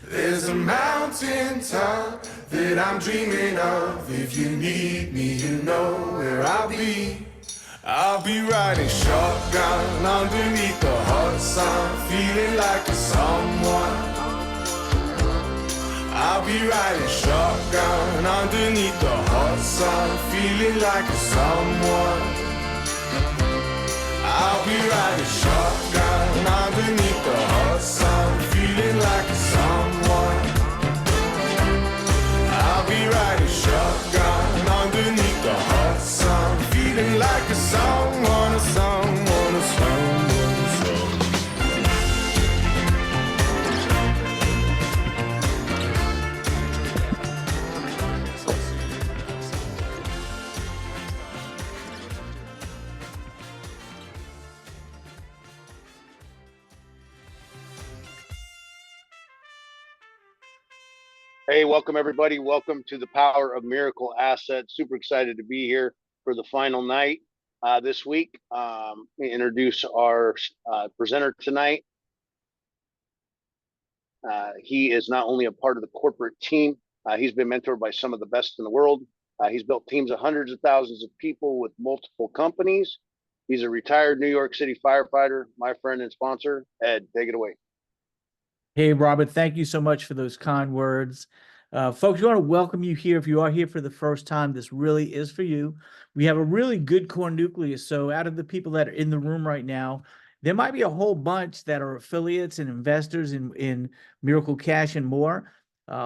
There's a mountain top that I'm dreaming of. If you need me, you know where I'll be. I'll be riding shotgun underneath the hot sun, feeling like a someone. I'll be riding shotgun underneath the hot sun, feeling like a someone. I'll be riding shotgun underneath the hot sun, feeling like a someone. I'll be riding shotgun underneath the hot sun, feeling like a someone, a someone, a someone, a someone. Hey, welcome everybody. Welcome to the Power of Miracle Assets. Super excited to be here for the final night this week. We introduce our presenter tonight. He is not only a part of the corporate team, he's been mentored by some of the best in the world. He's built teams of hundreds of thousands of people with multiple companies. He's a retired New York City firefighter, my friend and sponsor. Ed, take it away. Hey, Robert, thank you so much for those kind words. Folks, we want to welcome you here. If you are here for the first time, this really is for you. We have a really good core nucleus. So out of the people that are in the room right now, there might be a whole bunch that are affiliates and investors in Miracle Cash and more.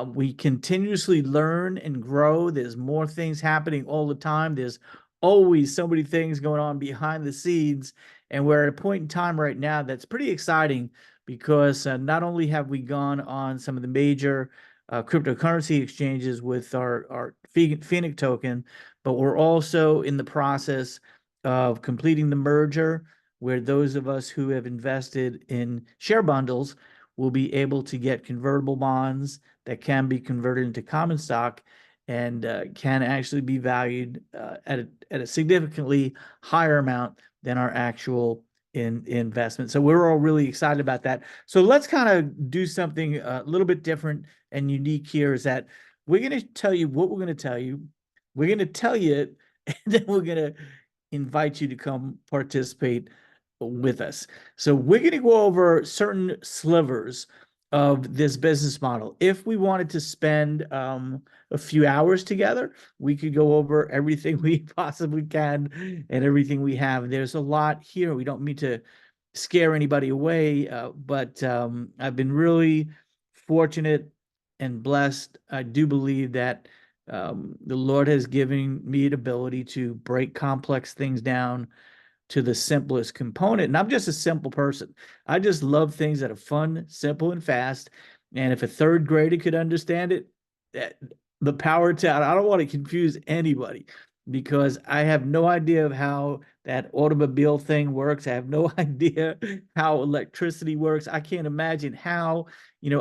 We continuously learn and grow. There's more things happening all the time. There's always so many things going on behind the scenes. And we're at a point in time right now that's pretty exciting, because not only have we gone on some of the major cryptocurrency exchanges with our Phoenix token, but we're also in the process of completing the merger, where those of us who have invested in share bundles will be able to get convertible bonds that can be converted into common stock and can actually be valued at a significantly higher amount than our actual investment. So we're all really excited about that. So let's kind of do something a little bit different and unique here, is that we're going to tell you what we're going to tell you. We're going to tell you it, and then we're going to invite you to come participate with us. So we're going to go over certain slivers of this business model. If we wanted to spend a few hours together, we could go over everything we possibly can and everything we have. There's a lot here. We don't mean to scare anybody away, but I've been really fortunate and blessed. I do believe that the Lord has given me an ability to break complex things down to the simplest component. And I'm just a simple person. I just love things that are fun, simple, and fast. And if a third grader could understand it, the power to, I don't want to confuse anybody, because I have no idea of how that automobile thing works. I have no idea how electricity works. I can't imagine how,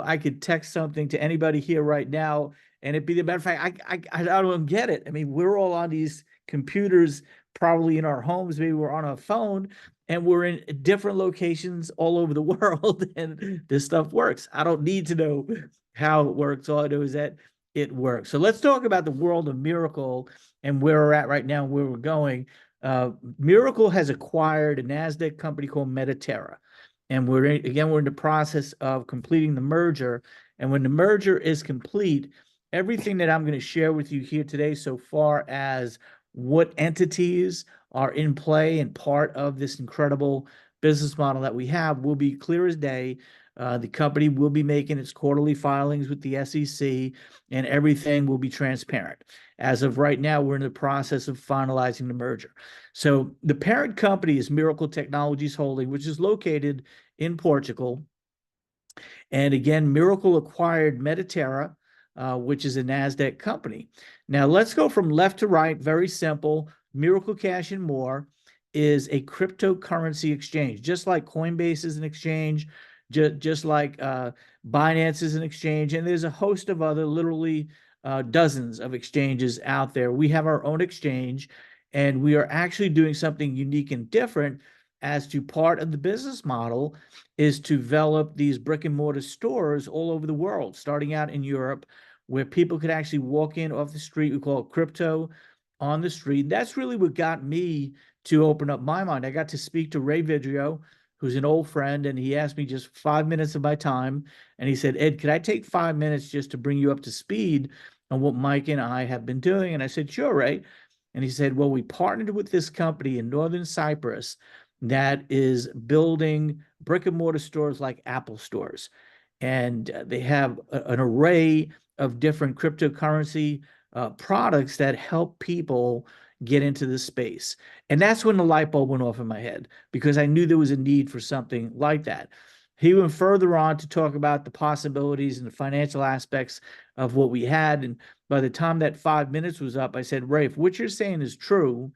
I could text something to anybody here right now and it'd be the matter of fact, I don't get it. I mean, we're all on these computers, probably in our homes, maybe we're on a phone, and we're in different locations all over the world, and this stuff works. I don't need to know how it works. All I know is that it works. So let's talk about the world of Miracle and where we're at right now and where we're going. Miracle has acquired a NASDAQ company called Mediterra. And we're in the process of completing the merger. And when the merger is complete, everything that I'm going to share with you here today, so far as what entities are in play and part of this incredible business model that we have, will be clear as day. The company will be making its quarterly filings with the SEC, and everything will be transparent. As of right now, we're in the process of finalizing the merger. So the parent company is Miracle Technologies Holding, which is located in Portugal. And again, Miracle acquired Mediterra, which is a NASDAQ company. Now, let's go from left to right. Very simple. Miracle Cash and More is a cryptocurrency exchange, just like Coinbase is an exchange, just like Binance is an exchange, and there's a host of other, literally dozens of exchanges out there. We have our own exchange, and we are actually doing something unique and different, as to part of the business model is to develop these brick and mortar stores all over the world, starting out in Europe, where people could actually walk in off the street. We call it crypto on the street. That's really what got me to open up my mind. I got to speak to Ray Vidrio, who's an old friend, and he asked me just 5 minutes of my time. And he said, Ed, could I take 5 minutes just to bring you up to speed on what Mike and I have been doing? And I said, sure, Ray. And he said, well, we partnered with this company in Northern Cyprus that is building brick and mortar stores like Apple stores. And they have an array of different cryptocurrency products that help people get into the space. And that's when the light bulb went off in my head, because I knew there was a need for something like that. He went further on to talk about the possibilities and the financial aspects of what we had. And by the time that 5 minutes was up, I said, Ray, if what you're saying is true,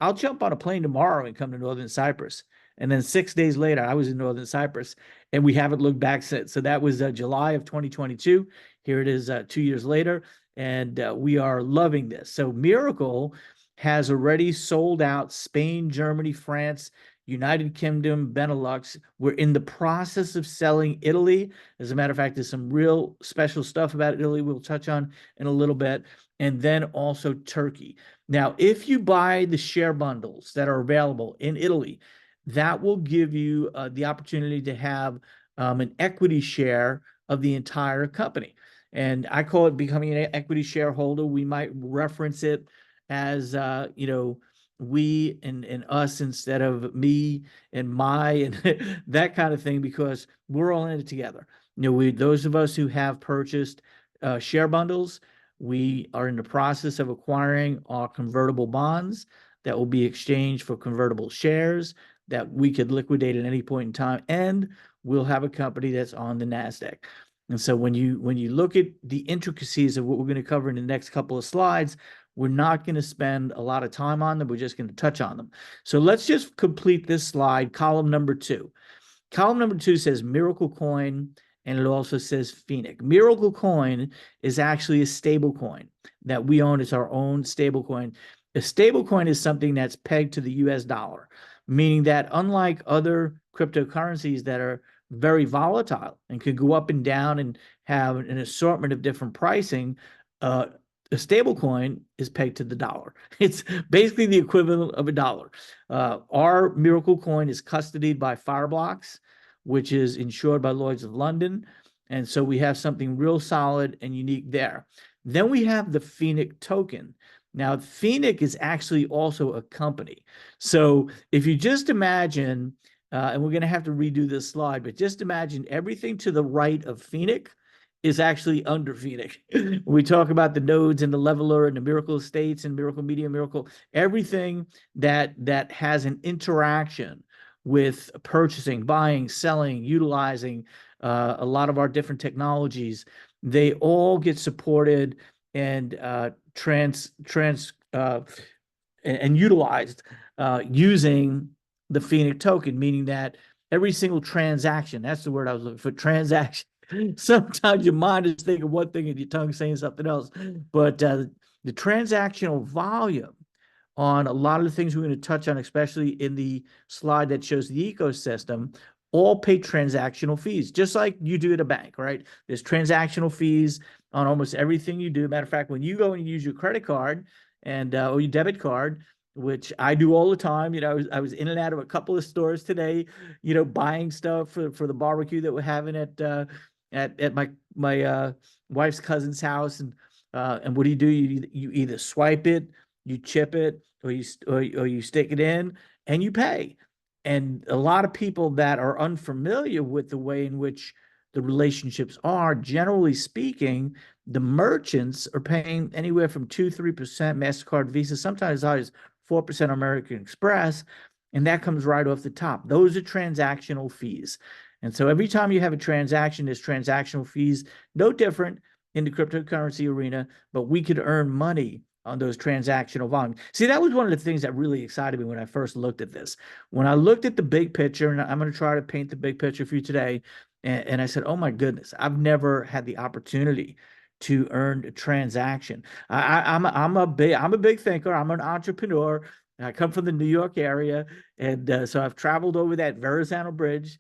I'll jump on a plane tomorrow and come to Northern Cyprus. And then 6 days later, I was in Northern Cyprus, and we haven't looked back since. So that was July of 2022. Here it is 2 years later, and we are loving this. So Miracle has already sold out Spain, Germany, France, United Kingdom, Benelux. We're in the process of selling Italy. As a matter of fact, there's some real special stuff about Italy we'll touch on in a little bit. And then also Turkey. Now, if you buy the share bundles that are available in Italy, that will give you the opportunity to have an equity share of the entire company. And I call it becoming an equity shareholder. We might reference it as, we and us instead of me and my and that kind of thing, because we're all in it together. Those of us who have purchased share bundles, we are in the process of acquiring our convertible bonds that will be exchanged for convertible shares that we could liquidate at any point in time, and we'll have a company that's on the NASDAQ. And so when you look at the intricacies of what we're going to cover in the next couple of slides, we're not going to spend a lot of time on them. We're just going to touch on them. So let's just complete this slide, column number 2. Column number 2 says Miracle Coin, and it also says Phoenix. Miracle Coin is actually a stable coin that we own. It's our own stable coin. A stable coin is something that's pegged to the US dollar, meaning that unlike other cryptocurrencies that are very volatile and could go up and down and have an assortment of different pricing, a stable coin is pegged to the dollar. It's basically the equivalent of a dollar. Our Miracle Coin is custodied by Fireblocks, which is insured by Lloyd's of London. And so we have something real solid and unique there. Then we have the Phoenix token. Now, Phoenix is actually also a company. So if you just imagine, and we're going to have to redo this slide, but just imagine everything to the right of Phoenix is actually under Phoenix. We talk about the nodes and the leveler and the Miracle Estates and Miracle Media, Miracle, everything that has an interaction with purchasing, buying, selling, utilizing a lot of our different technologies. They all get supported and and utilized using the Phoenix token, meaning that every single transaction, that's the word I was looking for, transaction. Sometimes your mind is thinking one thing and your tongue saying something else. But the transactional volume on a lot of the things we're going to touch on, especially in the slide that shows the ecosystem, all pay transactional fees, just like you do at a bank, right? There's transactional fees on almost everything you do. Matter of fact, when you go and use your credit card and or your debit card, which I do all the time, I was in and out of a couple of stores today, buying stuff for the barbecue that we're having at my wife's cousin's house, and what do? You either swipe it, you chip it, or you stick it in, and you pay. And a lot of people that are unfamiliar with the way in which the relationships are, generally speaking, the merchants are paying anywhere from 2-3% MasterCard, Visa, sometimes as high as 4% American Express, and that comes right off the top. Those are transactional fees. And so every time you have a transaction, there's transactional fees, no different in the cryptocurrency arena, but we could earn money on those transactional volumes. See, that was one of the things that really excited me when I first looked at this. When I looked at the big picture, and I'm going to try to paint the big picture for you today, and I said, oh my goodness, I've never had the opportunity to earn a transaction. I'm a big thinker. I'm an entrepreneur. I come from the New York area, and so I've traveled over that Verrazano Bridge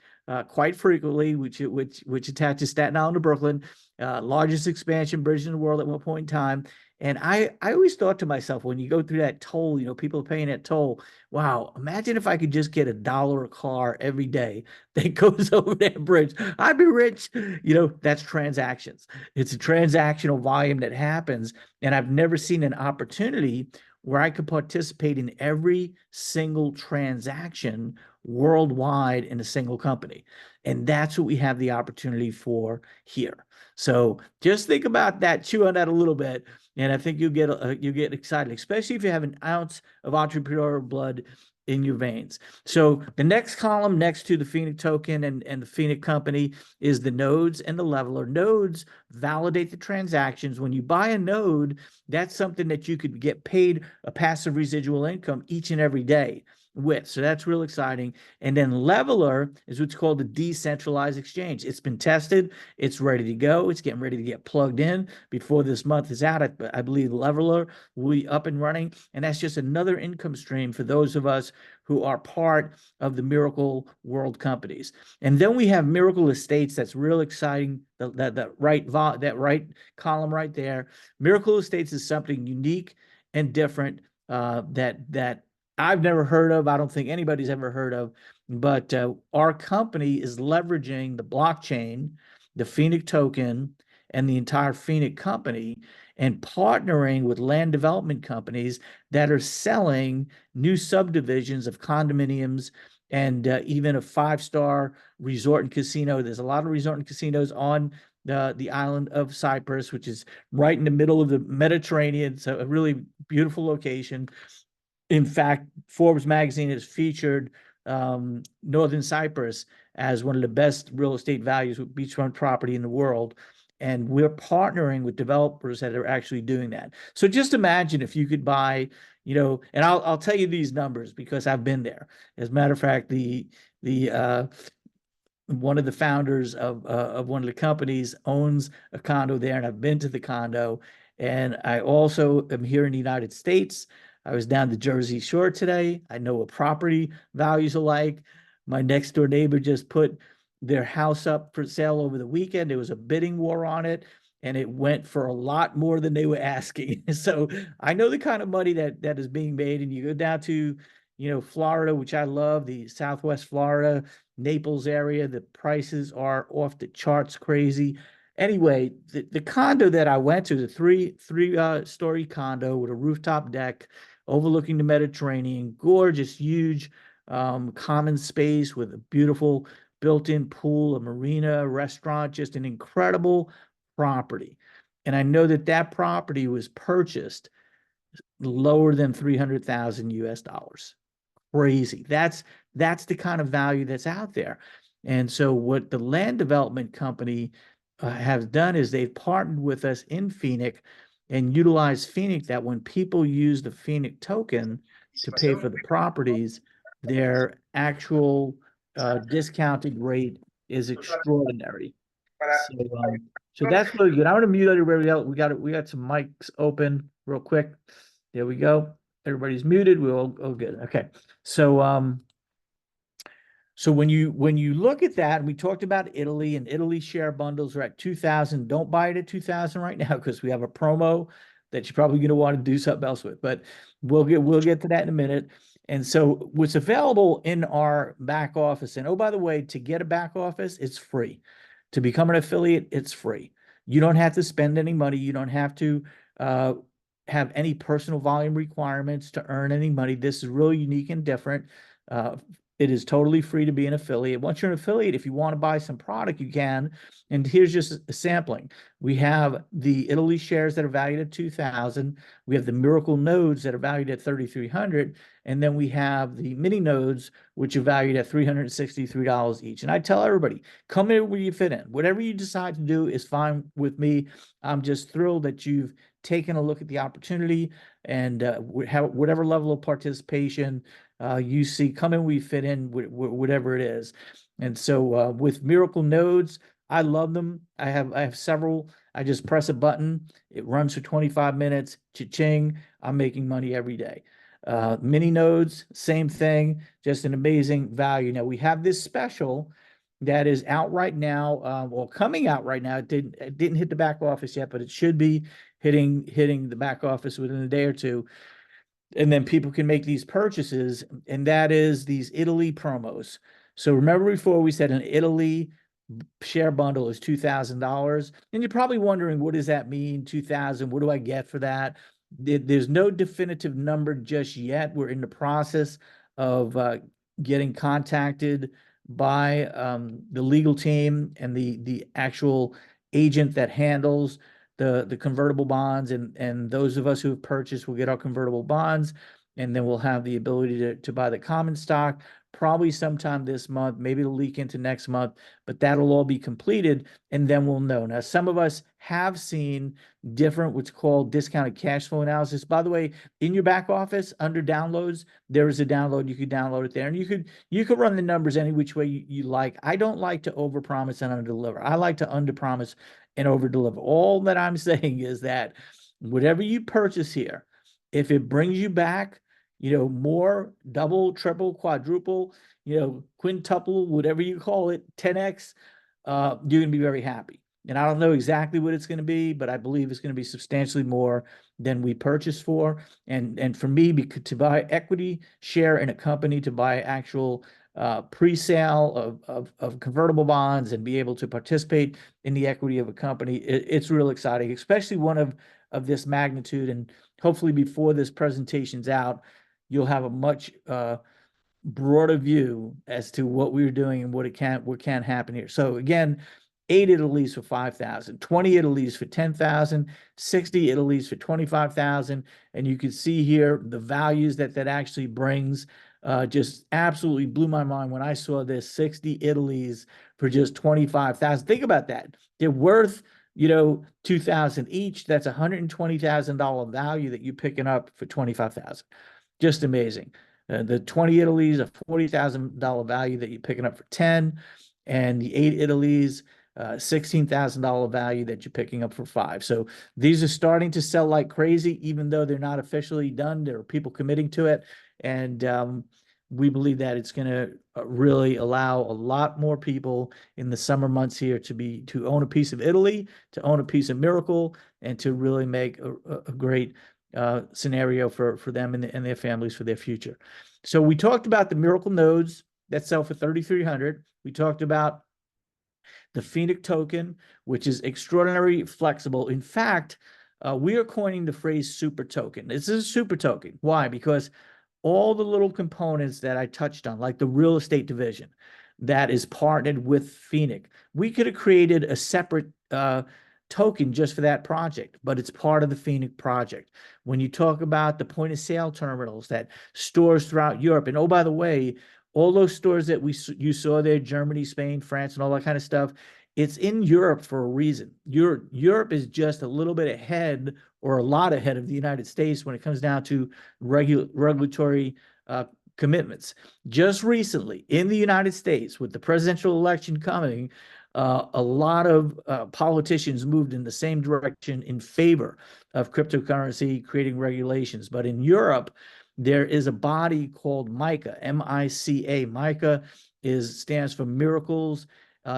quite frequently, which attaches Staten Island to Brooklyn, largest expansion bridge in the world at one point in time. And I always thought to myself, when you go through that toll, people are paying that toll. Wow, imagine if I could just get $1 a car every day that goes over that bridge. I'd be rich. That's transactions. It's a transactional volume that happens. And I've never seen an opportunity where I could participate in every single transaction worldwide in a single company. And that's what we have the opportunity for here. So just think about that, chew on that a little bit, and I think you'll get excited, especially if you have an ounce of entrepreneurial blood in your veins. So the next column next to the Phoenix token and the Phoenix company is the nodes and the leveler. Nodes validate the transactions. When you buy a node, that's something that you could get paid a passive residual income each and every day with. So that's real exciting. And then leveler is what's called a decentralized exchange. It's been tested. It's ready to go. It's getting ready to get plugged in before this month is out. I believe leveler will be up and running. And that's just another income stream for those of us who are part of the Miracle World companies. And then we have Miracle Estates. That's real exciting. That right column right there. Miracle Estates is something unique and different that I've never heard of. I don't think anybody's ever heard of, but our company is leveraging the blockchain, the Phoenix token, and the entire Phoenix company, and partnering with land development companies that are selling new subdivisions of condominiums and even a 5-star resort and casino. There's a lot of resort and casinos on the island of Cyprus, which is right in the middle of the Mediterranean. It's a really beautiful location. In fact, Forbes magazine has featured Northern Cyprus as one of the best real estate values with beachfront property in the world. And we're partnering with developers that are actually doing that. So just imagine if you could buy, and I'll tell you these numbers because I've been there. As a matter of fact, one of the founders of one of the companies owns a condo there, and I've been to the condo. And I also am here in the United States. I was down the Jersey Shore today. I know what property values are like. My next door neighbor just put their house up for sale over the weekend. There was a bidding war on it, and it went for a lot more than they were asking. So I know the kind of money that is being made. And you go down to, Florida, which I love, the Southwest Florida, Naples area, the prices are off the charts crazy. Anyway, the condo that I went to, the three-story condo with a rooftop deck overlooking the Mediterranean, gorgeous, huge common space with a beautiful built-in pool, a marina, a restaurant, just an incredible property. And I know that property was purchased lower than 300,000 US dollars. Crazy. That's the kind of value that's out there. And so what the land development company has done is they've partnered with us in Phoenix and utilized Phoenix, that when people use the Phoenix token to pay for the properties, their actual discounted rate is extraordinary. So that's really good. I want to mute everybody else. We got some mics open real quick. There we go. Everybody's muted. We're all good. Okay. So when you look at that, and we talked about Italy, and Italy share bundles are at 2,000. Don't buy it at 2,000 right now because we have a promo that you're probably going to want to do something else with. But we'll get to that in a minute. And so what's available in our back office, and oh, by the way, to get a back office, it's free. To become an affiliate, it's free. You don't have to spend any money. You don't have to have any personal volume requirements to earn any money. This is really unique and different. It is totally free to be an affiliate. Once you're an affiliate, if you want to buy some product, you can. And here's just a sampling. We have the Italy shares that are valued at 2,000. We have the Miracle nodes that are valued at 3,300. And then we have the mini nodes, which are valued at $363 each. And I tell everybody, come in where you fit in. Whatever you decide to do is fine with me. I'm just thrilled that you've taken a look at the opportunity, and whatever level of participation you see, come in, we fit in, whatever it is. And so with Miracle nodes, I love them. I have several. I just press a button. It runs for 25 minutes. Cha-ching. I'm making money every day. Mini nodes, same thing, just an amazing value. Now we have this special that is out right now, or coming out right now. It didn't hit the back office yet, but it should be hitting the back office within a day or two. And then people can make these purchases, and that is these Italy promos. So remember before we said an Italy share bundle is $2,000, and you're probably wondering, what does that mean? 2,000, what do I get for that? There's no definitive number just yet. We're in the process of getting contacted by the legal team and the actual agent that handles the convertible bonds, and those of us who have purchased will get our convertible bonds, and then we'll have the ability to buy the common stock probably sometime this month. Maybe it'll leak into next month, but that'll all be completed, and then we'll know. Now, some of us have seen different what's called discounted cash flow analysis. By the way, in your back office under downloads, there is a download. You could download it there, and you could run the numbers any which way you like. I don't like to overpromise and underdeliver. I like to underpromise and overdeliver. All that I'm saying is that whatever you purchase here, if it brings you back, more, double, triple, quadruple, quintuple, whatever you call it, 10x, you're going to be very happy. And I don't know exactly what it's going to be, but I believe it's going to be substantially more than we purchased for. And for me, to buy equity share in a company, to buy actual pre-sale of convertible bonds and be able to participate in the equity of a company, it's real exciting, especially one of this magnitude. And hopefully before this presentation's out, you'll have a much broader view as to what we're doing and what can happen here. So again, 8 Italys for 5,000, 20 Italys for 10,000, 60 Italys for 25,000, and you can see here the values that actually brings. Just absolutely blew my mind when I saw this 60 Italys for just 25,000. Think about that. They're worth, 2,000 each. That's $120,000 value that you're picking up for 25,000. Just amazing. The 20 Italys, a $40,000 value that you're picking up for 10, and the 8 Italys, $16,000 value that you're picking up for 5. So these are starting to sell like crazy, even though they're not officially done. There are people committing to it, and we believe that it's going to really allow a lot more people in the summer months here to own a piece of Italy, to own a piece of Miracle, and to really make a great scenario for them and their families for their future. So we talked about the Miracle nodes that sell for $3,300. We talked about the Phoenix token, which is extraordinarily flexible. In fact, we are coining the phrase super token. This is a super token. Why? Because all the little components that I touched on, like the real estate division that is partnered with Phoenix, we could have created a separate token just for that project, but it's part of the Phoenix project. When you talk about the point of sale terminals that stores throughout Europe, and oh, by the way, all those stores that you saw there, Germany, Spain, France, and all that kind of stuff, it's in Europe for a reason. Europe is just a little bit ahead, or a lot ahead of the United States when it comes down to regulatory commitments. Just recently in the United States, with the presidential election coming, a lot of politicians moved in the same direction in favor of cryptocurrency, creating regulations. But in Europe, there is a body called MiCA, M-I-C-A. MiCA stands for Miracles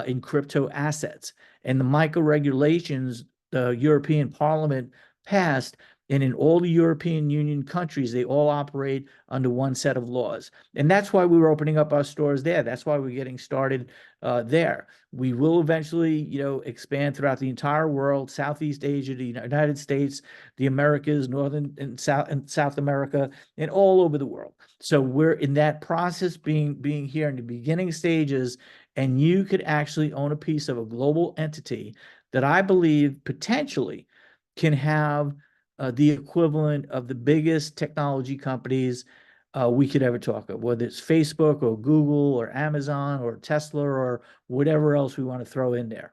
in Crypto Assets. And the MiCA regulations, the European Parliament passed, and in all the European Union countries, they all operate under one set of laws. And that's why we were opening up our stores there. That's why we're getting started there. We will eventually, expand throughout the entire world, Southeast Asia, the United States, the Americas, Northern and South America, and all over the world. So we're in that process, being here in the beginning stages, and you could actually own a piece of a global entity that I believe potentially can have the equivalent of the biggest technology companies we could ever talk of, whether it's Facebook or Google or Amazon or Tesla or whatever else we want to throw in there.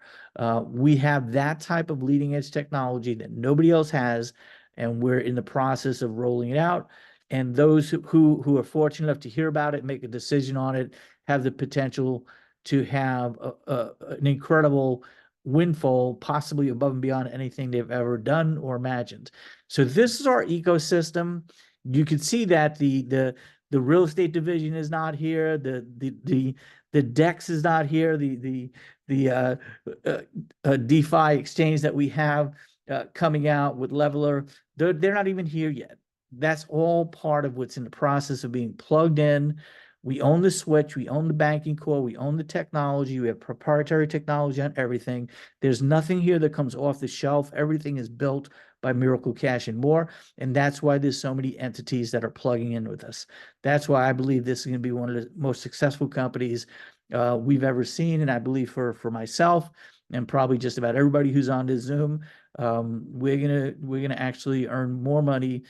We have that type of leading edge technology that nobody else has, and we're in the process of rolling it out. And those who are fortunate enough to hear about it, make a decision on it, have the potential to have an incredible windfall, possibly above and beyond anything they've ever done or imagined. So this is our ecosystem. You can see that the real estate division is not here. The DEX is not here. The DeFi exchange that we have coming out with Leveler, they're not even here yet. That's all part of what's in the process of being plugged in. We own the switch, we own the banking core, we own the technology, we have proprietary technology on everything. There's nothing here that comes off the shelf. Everything is built by Miracle Cash and More. And that's why there's so many entities that are plugging in with us. That's why I believe this is going to be one of the most successful companies we've ever seen. And I believe for myself and probably just about everybody who's on this Zoom, we're gonna actually earn more money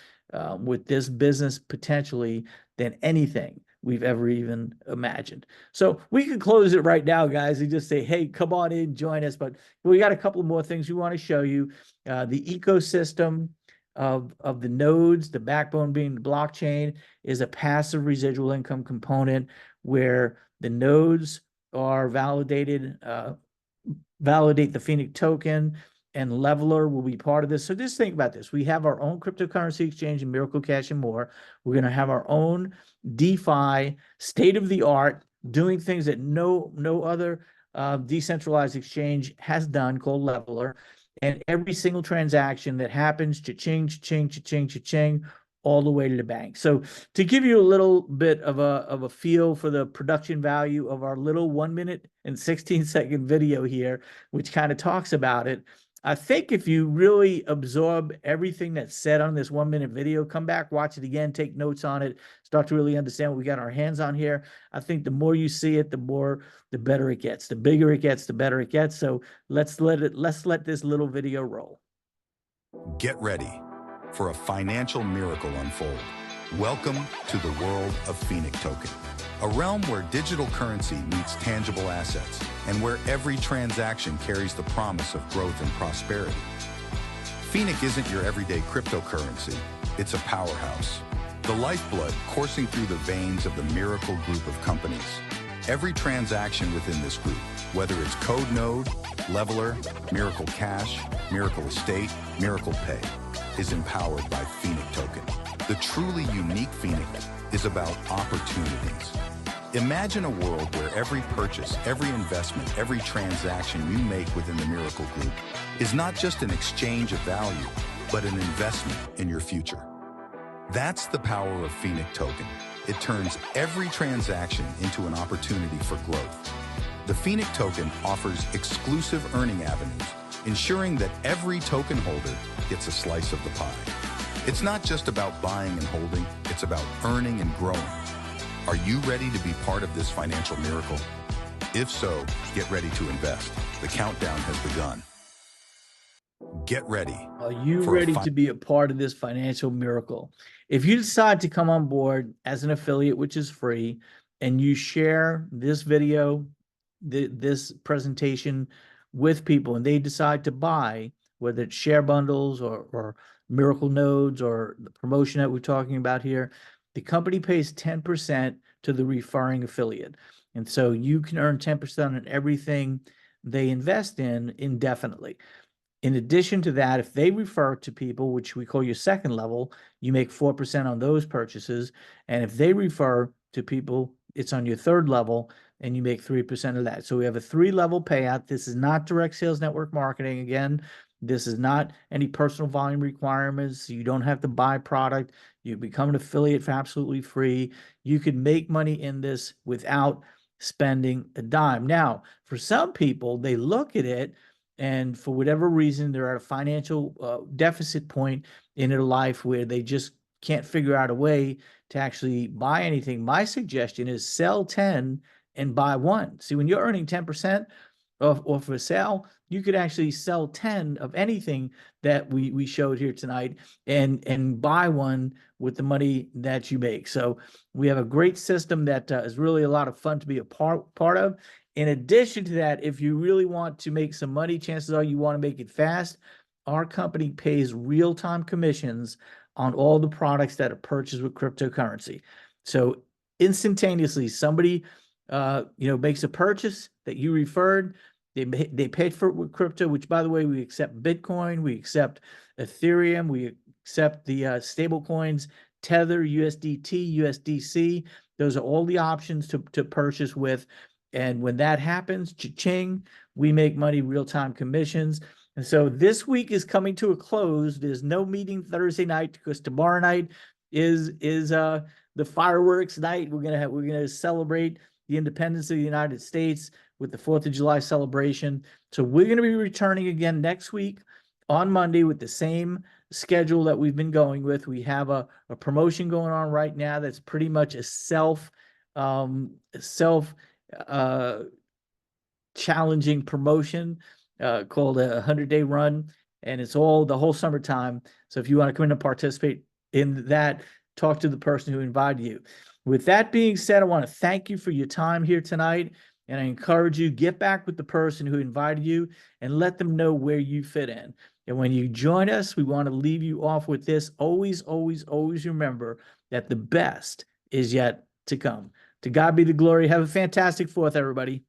with this business potentially than anything we've ever even imagined. So we could close it right now, guys, and just say, hey, come on in, join us. But we got a couple more things we want to show you. The ecosystem of the nodes, the backbone being the blockchain, is a passive residual income component where the nodes are validated, validate the Phoenix token, and Leveler will be part of this. So just think about this. We have our own cryptocurrency exchange in Miracle Cash and More. We're going to have our own DeFi, state-of-the-art, doing things that no other decentralized exchange has done, called Leveler. And every single transaction that happens, cha-ching, cha-ching, cha-ching, cha-ching, all the way to the bank. So to give you a little bit of a feel for the production value of our little 1 minute and 16-second video here, which kind of talks about it, I think if you really absorb everything that's said on this 1 minute video, come back, watch it again, take notes on it, start to really understand what we got our hands on here. I think the more you see it, the better it gets. The bigger it gets, the better it gets. So let's let this little video roll. Get ready for a financial miracle unfold. Welcome to the world of Phoenix Token, a realm where digital currency meets tangible assets and where every transaction carries the promise of growth and prosperity. Phoenix isn't your everyday cryptocurrency, it's a powerhouse, the lifeblood coursing through the veins of the Miracle Group of companies. Every transaction within this group, whether it's Code Node, Leveler, Miracle Cash, Miracle Estate, Miracle Pay, is empowered by Phoenix Token. The truly unique Phoenix is about opportunities. Imagine a world where every purchase, every investment, every transaction you make within the Miracle Group is not just an exchange of value, but an investment in your future. That's the power of Phoenix Token. It turns every transaction into an opportunity for growth. The Phoenix Token offers exclusive earning avenues, ensuring that every token holder gets a slice of the pie. It's not just about buying and holding, it's about earning and growing. Are you ready to be part of this financial miracle? If so, get ready to invest. The countdown has begun. Get ready. Are you ready to be a part of this financial miracle? If you decide to come on board as an affiliate, which is free, and you share this video, this presentation with people, and they decide to buy, whether it's share bundles or Miracle Nodes or the promotion that we're talking about here, the company pays 10% to the referring affiliate. And so you can earn 10% on everything they invest in indefinitely. In addition to that, if they refer to people, which we call your second level, you make 4% on those purchases. And if they refer to people, it's on your third level and you make 3% of that. So we have a 3-level payout. This is not direct sales network marketing. Again, this is not any personal volume requirements. You don't have to buy product. You become an affiliate for absolutely free. You can make money in this without spending a dime. Now, for some people, they look at it and for whatever reason, they're at a financial deficit point in their life where they just can't figure out a way to actually buy anything. My suggestion is sell 10 and buy 1. See, when you're earning 10% or for sale, you could actually sell 10 of anything that we showed here tonight and buy 1 with the money that you make. So we have a great system that is really a lot of fun to be a part of. In addition to that, if you really want to make some money, chances are you want to make it fast. Our company pays real-time commissions on all the products that are purchased with cryptocurrency. So instantaneously, somebody makes a purchase that you referred, they paid for it with crypto, which, by the way, we accept Bitcoin, we accept Ethereum, we accept the stable coins Tether, USDT, USDC. Those are all the options to purchase with. And when that happens, cha-ching, we make money, real-time commissions. And so this week is coming to a close. There's no meeting Thursday night because tomorrow night is the fireworks night. We're gonna celebrate the independence of the United States with the 4th of July celebration. So we're gonna be returning again next week on Monday with the same schedule that we've been going with. We have a promotion going on right now that's pretty much a challenging promotion called a 100-day run, and it's all the whole summertime. So if you want to come in and participate in that, talk to the person who invited you. With that being said, I want to thank you for your time here tonight, and I encourage you, get back with the person who invited you and let them know where you fit in. And when you join us, we want to leave you off with this. Always, always, always remember that the best is yet to come. To God be the glory. Have a fantastic 4th, everybody.